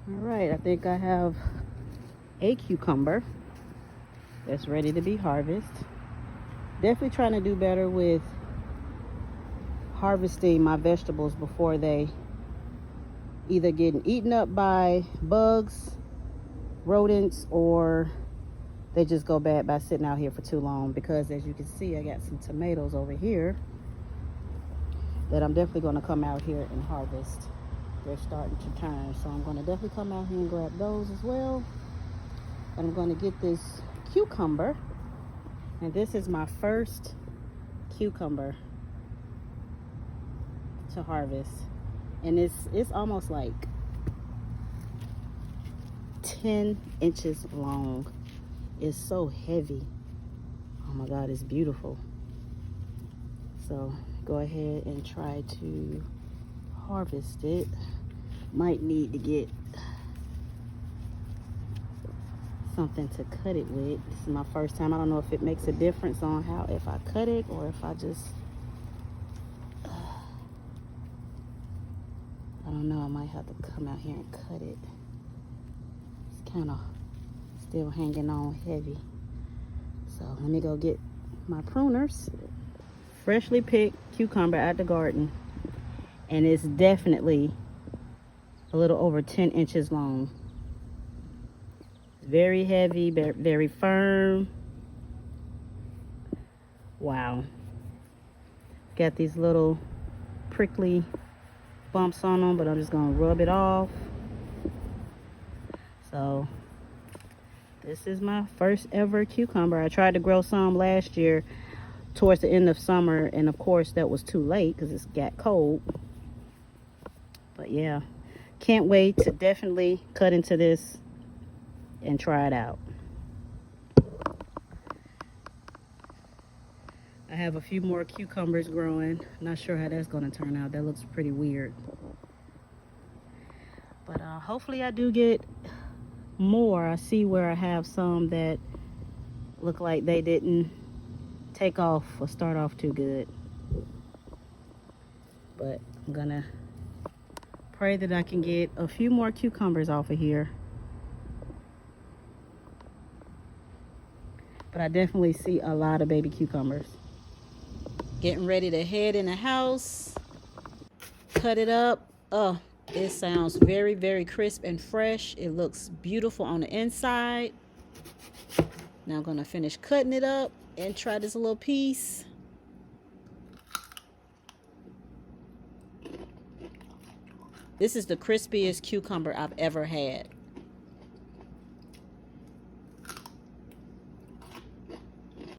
All right, I think I have a cucumber that's ready to be harvested. Definitely trying to do better with harvesting my vegetables before they either getting eaten up by bugs, rodents, or they just go bad by sitting out here for too long. Because as you can see, I got some tomatoes over here that I'm definitely going to come out here and harvest. They're starting to turn, so I'm going to definitely come out here and grab those as well. And I'm going to get this cucumber, and this is my first cucumber to harvest, and it's almost like 10 inches long. It's so heavy. Oh my god, it's beautiful. So go ahead and try to harvest it. Might need to get something to cut it with. This is my first time. I don't know if it makes a difference on how, if I cut it or if I just I don't know. I might have to come out here and cut it. It's kind of still hanging on heavy. So let me go get my pruners. Freshly picked cucumber at the garden, and it's definitely a little over 10 inches long. Very heavy, very firm. Wow. Got these little prickly bumps on them, but I'm just gonna rub it off. So this is my first ever cucumber. I tried to grow some last year towards the end of summer, and of course that was too late because it's got cold. But yeah, can't wait to definitely cut into this and try it out. I have a few more cucumbers growing. Not sure how that's going to turn out. That looks pretty weird. But hopefully I do get more. I see where I have some that look like they didn't take off or start off too good. But I'm going to pray that I can get a few more cucumbers off of here. But I definitely see a lot of baby cucumbers. Getting ready to head in the house. Cut it up. Oh, it sounds very, very crisp and fresh. It looks beautiful on the inside. Now I'm going to finish cutting it up and try this little piece. This is the crispiest cucumber I've ever had.